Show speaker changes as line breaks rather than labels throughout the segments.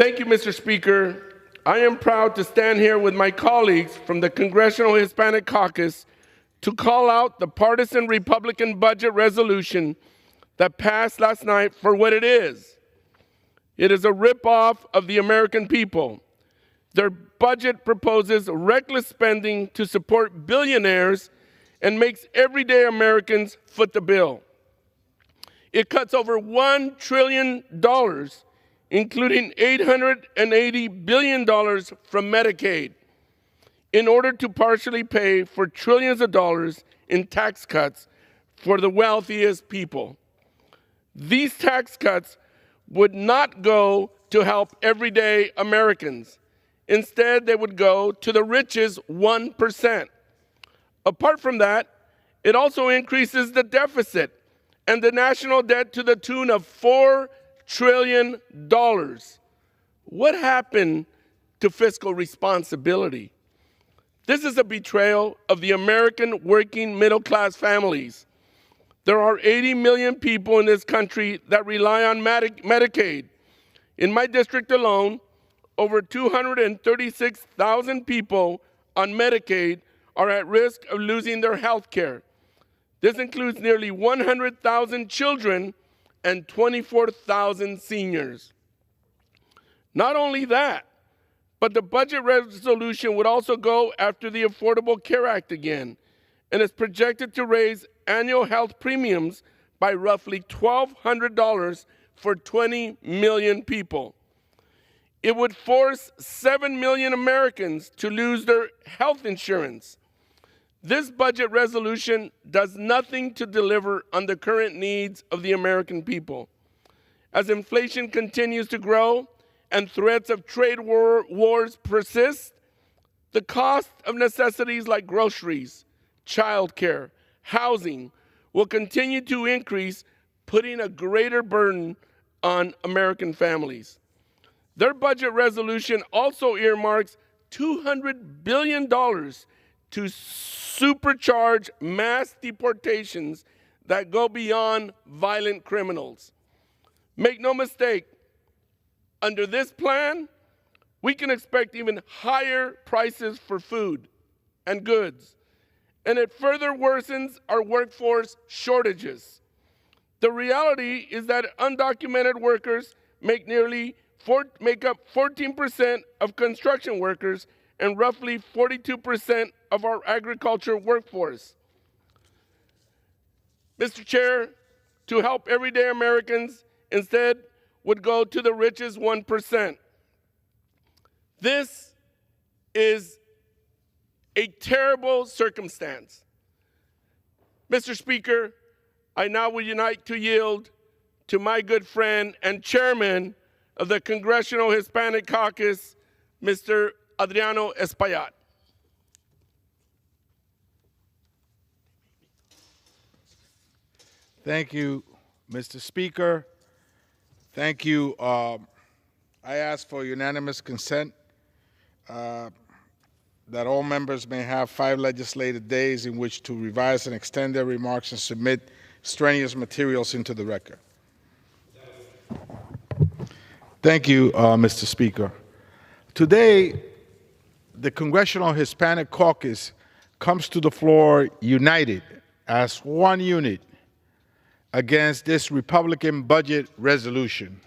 Thank you, Mr. Speaker. I am proud to stand here with my colleagues from the Congressional Hispanic Caucus to call out the partisan Republican budget resolution that passed last night for what it is. It is a ripoff of the American people. Their budget proposes reckless spending to support billionaires and makes everyday Americans foot the bill. It cuts over $1 trillion, including $880 billion from Medicaid, in order to partially pay for trillions of dollars in tax cuts for the wealthiest people. These tax cuts would not go to help everyday Americans. Instead, they would go to the richest 1%. Apart from that, it also increases the deficit and the national debt to the tune of $4 trillion. What happened to fiscal responsibility? This is a betrayal of the American working middle-class families. There are 80 million people in this country that rely on Medicaid. In my district alone, over 236,000 people on Medicaid are at risk of losing their health care. This includes nearly 100,000 children and 24,000 seniors. Not only that, but the budget resolution would also go after the Affordable Care Act again, and is projected to raise annual health premiums by roughly $1,200 for 20 million people. It would force 7 million Americans to lose their health insurance. This budget resolution does nothing to deliver on the current needs of the American people. As inflation continues to grow and threats of trade wars persist, the cost of necessities like groceries, childcare, housing will continue to increase, putting a greater burden on American families. Their budget resolution also earmarks $200 billion to supercharge mass deportations that go beyond violent criminals. Make no mistake, under this plan, we can expect even higher prices for food and goods, and it further worsens our workforce shortages. The reality is that undocumented workers make up 14% of construction workers and roughly 42% of our agriculture workforce. Mr. Chair, to help everyday Americans instead would go to the richest 1%. This is a terrible circumstance. Mr. Speaker, I now would unite to yield to my good friend and chairman of the Congressional Hispanic Caucus, Mr. Adriano Espaillat.
Thank you, Mr. Speaker. Thank you. I ask for unanimous consent that all members may have 5 legislative days in which to revise and extend their remarks and submit strenuous materials into the record. Thank you, Mr. Speaker. Today, the Congressional Hispanic Caucus comes to the floor united as one unit against this Republican budget resolution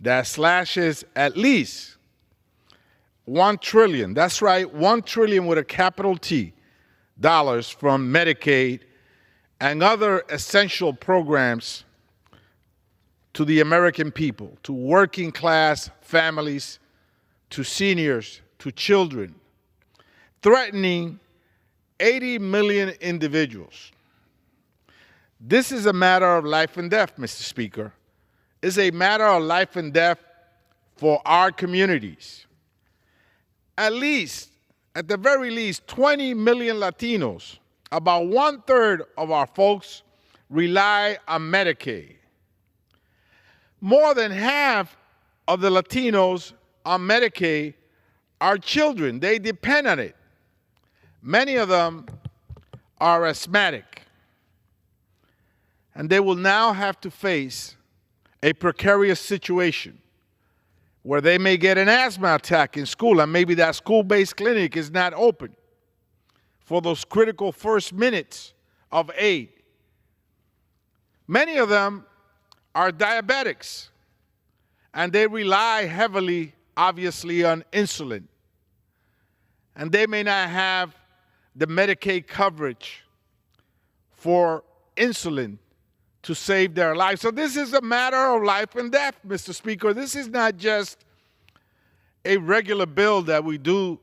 that slashes at least $1 trillion, that's right, $1 trillion with a capital T, dollars from Medicaid and other essential programs to the American people, to working class families, to seniors, to children, threatening 80 million individuals. This is a matter of life and death, Mr. Speaker. It's a matter of life and death for our communities. At the very least, 20 million Latinos, about 1/3 of our folks, rely on Medicaid. More than half of the Latinos on Medicaid are children. They depend on it. Many of them are asthmatic. And they will now have to face a precarious situation where they may get an asthma attack in school, and maybe that school-based clinic is not open for those critical first minutes of aid. Many of them are diabetics, and they rely heavily, obviously, on insulin. And they may not have the Medicaid coverage for insulin to save their lives. So this is a matter of life and death, Mr. Speaker. This is not just a regular bill that we do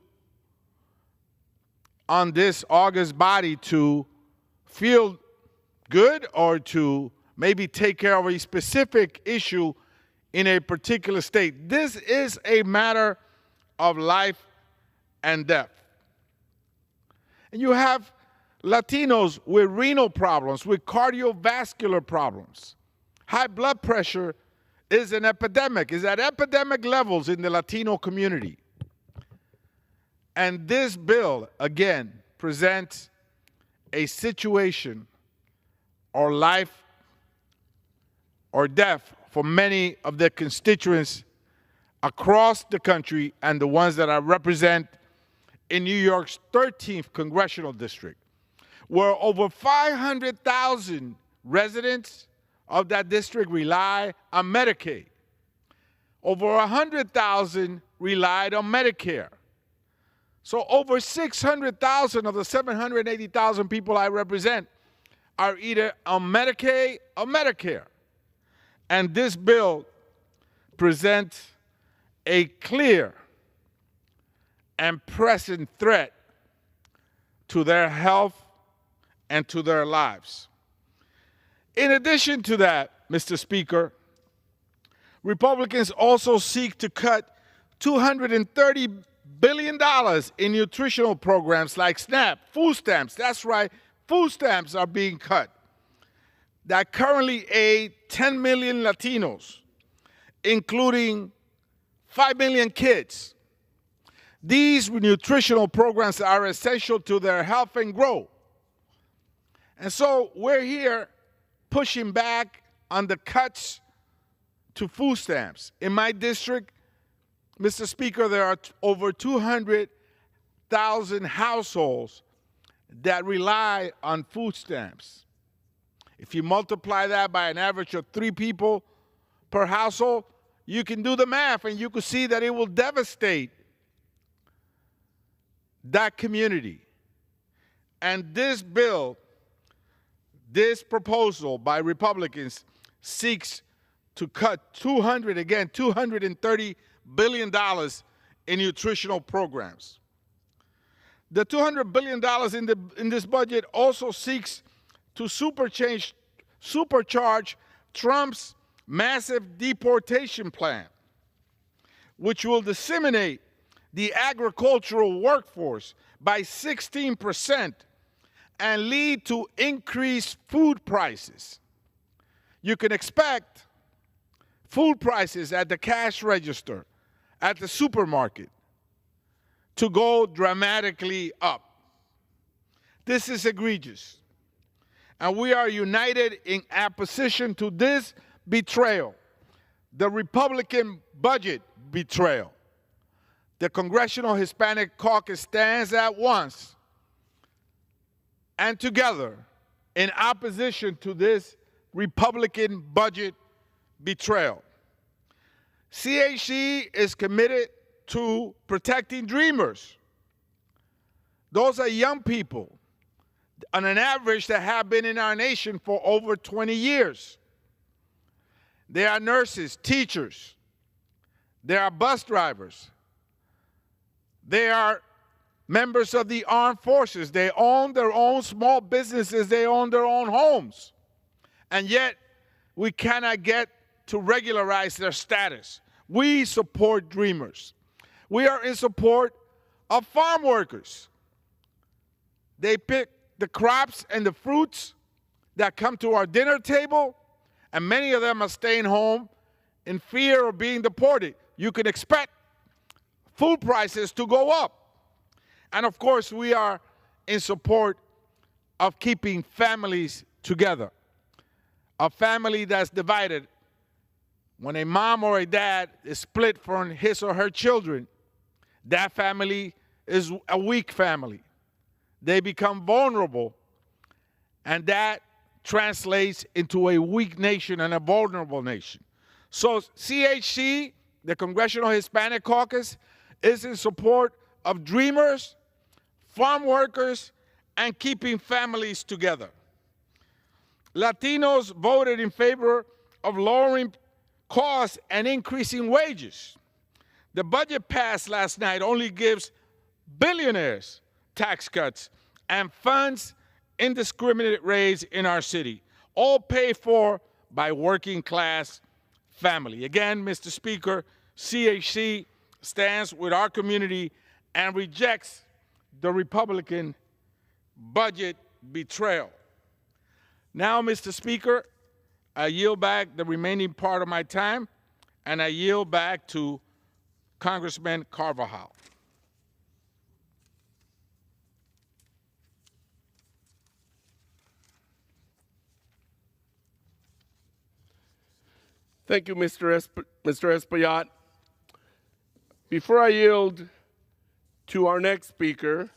on this august body to feel good or to maybe take care of a specific issue in a particular state. This is a matter of life and death. And you have Latinos with renal problems, with cardiovascular problems. High blood pressure is an epidemic, is at epidemic levels in the Latino community. And this bill, again, presents a situation or life or death for many of the constituents across the country and the ones that I represent in New York's 13th Congressional District, where over 500,000 residents of that district rely on Medicaid. Over 100,000 relied on Medicare. So over 600,000 of the 780,000 people I represent are either on Medicaid or Medicare. And this bill presents a clear and pressing threat to their health and to their lives. In addition to that, Mr. Speaker, Republicans also seek to cut $230 billion in nutritional programs like SNAP, food stamps. That's right, food stamps are being cut that currently aid 10 million Latinos, including 5 million kids. These nutritional programs are essential to their health and growth. And so we're here pushing back on the cuts to food stamps. In my district, Mr. Speaker, there are over 200,000 households that rely on food stamps. If you multiply that by an average of 3 people per household, you can do the math and you can see that it will devastate that community. And this bill, this proposal by Republicans seeks to cut $230 billion in nutritional programs. The $200 billion in this budget also seeks to supercharge Trump's massive deportation plan, which will disseminate the agricultural workforce by 16% and lead to increased food prices. You can expect food prices at the cash register, at the supermarket, to go dramatically up. This is egregious. And we are united in opposition to this betrayal, the Republican budget betrayal. The Congressional Hispanic Caucus stands at once and together in opposition to this Republican budget betrayal. CHC is committed to protecting dreamers. Those are young people, on an average, that have been in our nation for over 20 years. They are nurses, teachers. They are bus drivers. They are members of the armed forces. They own their own small businesses. They own their own homes. And yet, we cannot get to regularize their status. We support dreamers. We are in support of farm workers. They pick the crops and the fruits that come to our dinner table, and many of them are staying home in fear of being deported. You can expect food prices to go up. And of course, we are in support of keeping families together. A family that's divided When a mom or a dad is split from his or her children, that family is a weak family. They become vulnerable, and that translates into a weak nation and a vulnerable nation. So CHC, the Congressional Hispanic Caucus, is in support of dreamers, farm workers, and keeping families together. Latinos voted in favor of lowering costs and increasing wages. The budget passed last night only gives billionaires tax cuts and funds indiscriminate raids in our city, all paid for by working class family. Again, Mr. Speaker, CHC stands with our community and rejects the Republican budget betrayal. Now, Mr. Speaker, I yield back the remaining part of my time, and I yield back to Congressman Carbajal.
Thank you, Mr. Espaillat. Before I yield to our next speaker,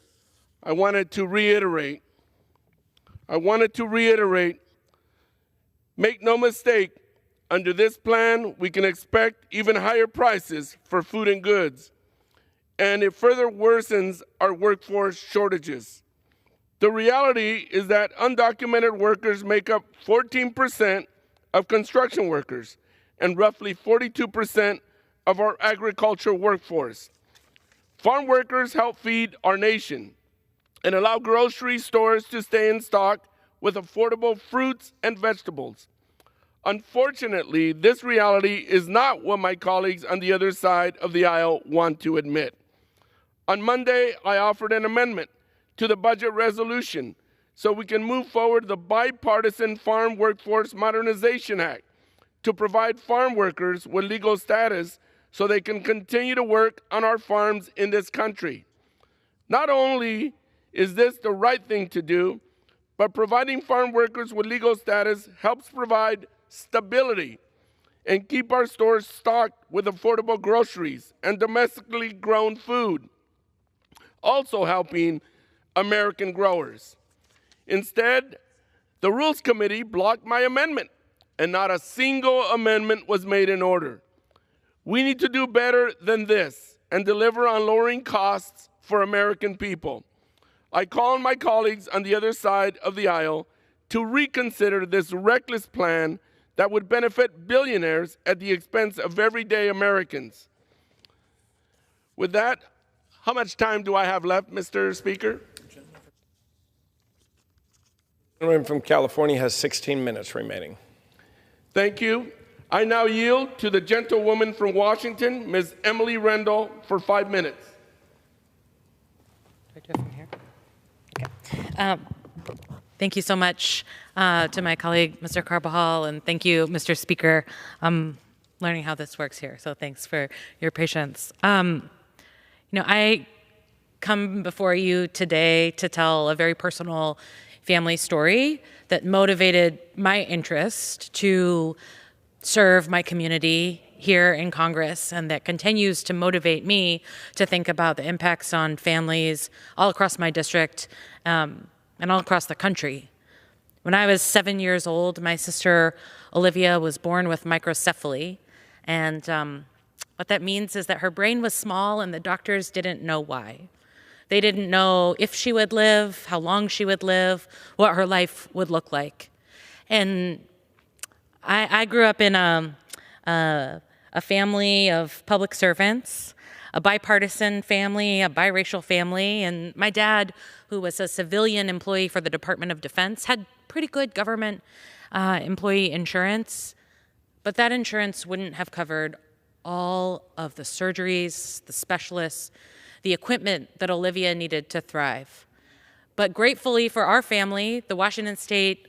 I wanted to reiterate, make no mistake, under this plan, we can expect even higher prices for food and goods, and it further worsens our workforce shortages. The reality is that undocumented workers make up 14% of construction workers and roughly 42% of our agricultural workforce. Farm workers help feed our nation and allow grocery stores to stay in stock with affordable fruits and vegetables. Unfortunately, this reality is not what my colleagues on the other side of the aisle want to admit. On Monday, I offered an amendment to the budget resolution so we can move forward the bipartisan Farm Workforce Modernization Act to provide farm workers with legal status so they can continue to work on our farms in this country. Not only is this the right thing to do, but providing farm workers with legal status helps provide stability and keep our stores stocked with affordable groceries and domestically grown food, also helping American growers. Instead, the Rules Committee blocked my amendment, and not a single amendment was made in order. We need to do better than this and deliver on lowering costs for American people. I call on my colleagues on the other side of the aisle to reconsider this reckless plan that would benefit billionaires at the expense of everyday Americans. With that, how much time do I have left, Mr. Speaker?
The gentleman from California has 16 minutes remaining.
Thank you. I now yield to the gentlewoman from Washington, Ms. Emily Randall, for 5 minutes.
Do I do it from here? Okay. Thank you so much to my colleague, Mr. Carbajal, and thank you, Mr. Speaker. I'm learning how this works here, so thanks for your patience. I come before you today to tell a very personal family story that motivated my interest to serve my community here in Congress, and that continues to motivate me to think about the impacts on families all across my district and all across the country. When I was 7 years old, my sister Olivia was born with microcephaly, and what that means is that her brain was small and the doctors didn't know why. They didn't know if she would live, how long she would live, what her life would look like. And I grew up in a family of public servants, a bipartisan family, a biracial family, and my dad, who was a civilian employee for the Department of Defense, had pretty good government employee insurance, but that insurance wouldn't have covered all of the surgeries, the specialists, the equipment that Olivia needed to thrive. But gratefully for our family, the Washington State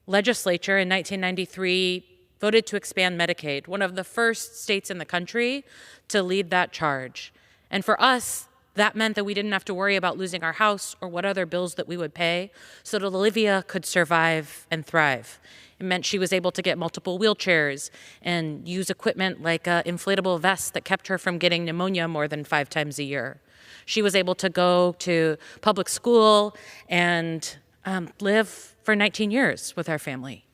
Legislature in 1993 voted to expand Medicaid, one of the first states in the country to lead that charge. And for us, That meant that we didn't have to worry about losing our house or what other bills that we would pay, so that Olivia could survive and thrive. It meant she was able to get multiple wheelchairs and use equipment like an inflatable vest that kept her from getting pneumonia more than 5 times a year. She was able to go to public school and live for 19 years with our family.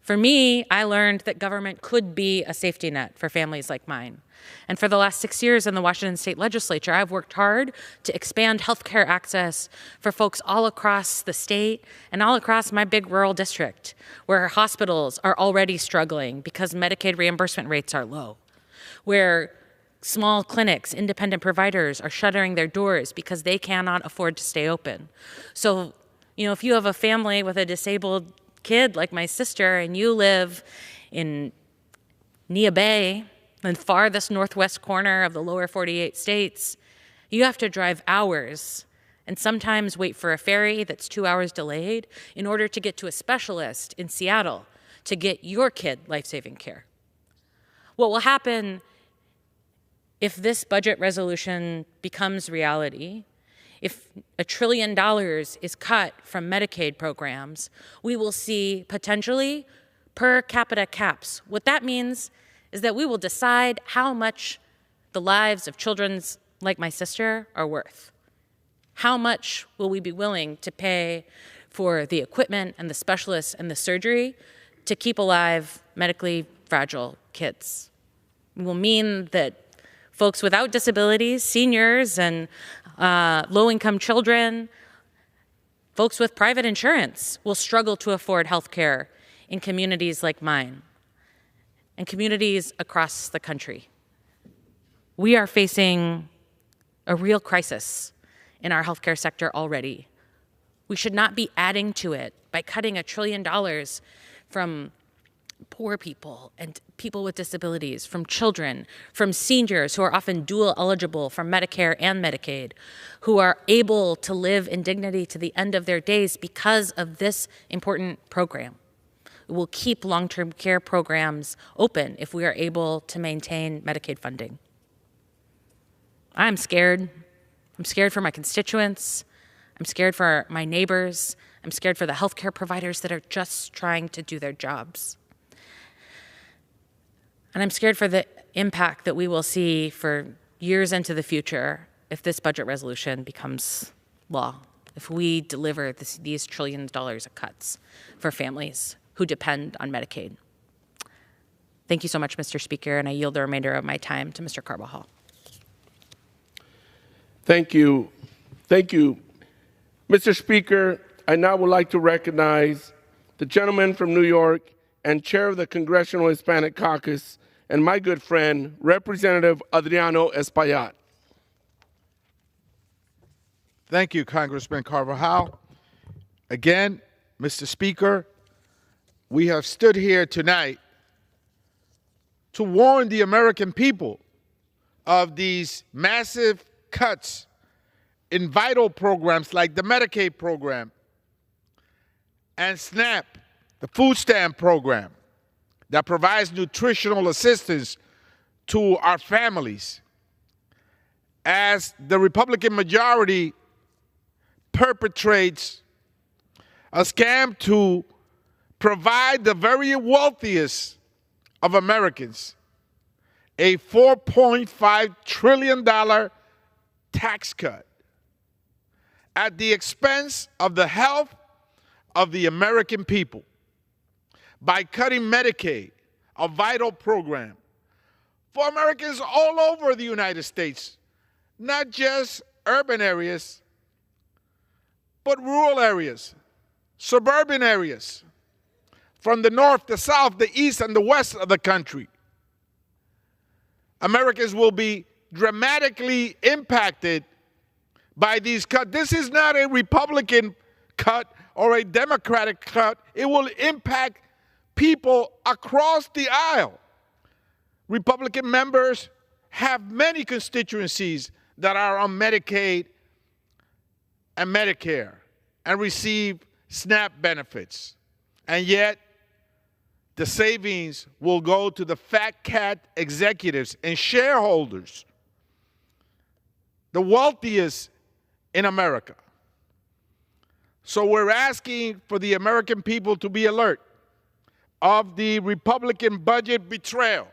For me, I learned that government could be a safety net for families like mine. And for the last 6 years in the Washington State Legislature, I've worked hard to expand healthcare access for folks all across the state and all across my big rural district, where hospitals are already struggling because Medicaid reimbursement rates are low, where small clinics, independent providers are shuttering their doors because they cannot afford to stay open. So, if you have a family with a disabled kid like my sister and you live in Nia Bay, the farthest northwest corner of the lower 48 states, you have to drive hours and sometimes wait for a ferry that's 2 hours delayed in order to get to a specialist in Seattle to get your kid life-saving care. What will happen if this budget resolution becomes reality, if $1 trillion is cut from Medicaid programs, we will see potentially per capita caps. What that means is that we will decide how much the lives of children like my sister are worth. How much will we be willing to pay for the equipment and the specialists and the surgery to keep alive medically fragile kids? It will mean that folks without disabilities, seniors and low-income children, folks with private insurance will struggle to afford health care in communities like mine and communities across the country. We are facing a real crisis in our healthcare sector already. We should not be adding to it by cutting $1 trillion from poor people and people with disabilities, from children, from seniors who are often dual eligible for Medicare and Medicaid, who are able to live in dignity to the end of their days because of this important program. It will keep long-term care programs open if we are able to maintain Medicaid funding. I'm scared. I'm scared for my constituents. I'm scared for my neighbors. I'm scared for the healthcare providers that are just trying to do their jobs. And I'm scared for the impact that we will see for years into the future if this budget resolution becomes law, if we deliver these trillions of dollars of cuts for families who depend on Medicaid. Thank you so much, Mr. Speaker, and I yield the remainder of my time to Mr. Carbajal.
Thank you. Thank you. Mr. Speaker, I now would like to recognize the gentleman from New York and chair of the Congressional Hispanic Caucus and my good friend, Representative Adriano Espaillat.
Thank you, Congressman Carbajal. Again, Mr. Speaker, we have stood here tonight to warn the American people of these massive cuts in vital programs like the Medicaid program and SNAP, the food stamp program that provides nutritional assistance to our families, as the Republican majority perpetrates a scam to provide the very wealthiest of Americans a $4.5 trillion tax cut at the expense of the health of the American people by cutting Medicaid, a vital program for Americans all over the United States, not just urban areas, but rural areas, suburban areas, from the north, the south, the east, and the west of the country. Americans will be dramatically impacted by these cuts. This is not a Republican cut or a Democratic cut. It will impact people across the aisle. Republican members have many constituencies that are on Medicaid and Medicare and receive SNAP benefits. And yet, the savings will go to the fat cat executives and shareholders the wealthiest in America. So we're asking for the American people to be alert of the Republican budget betrayal,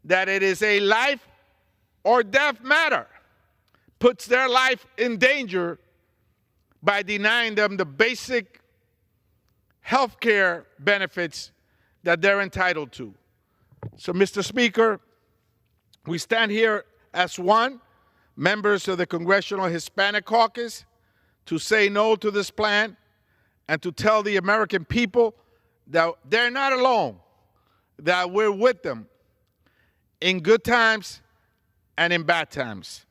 that it is a life or death matter, puts their life in danger by denying them the basic health care benefits that they're entitled to. So, Mr. Speaker, we stand here as one, members of the Congressional Hispanic Caucus, to say no to this plan and to tell the American people that they're not alone, that we're with them in good times and in bad times.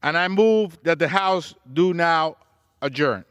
And I move that the House do now adjourn.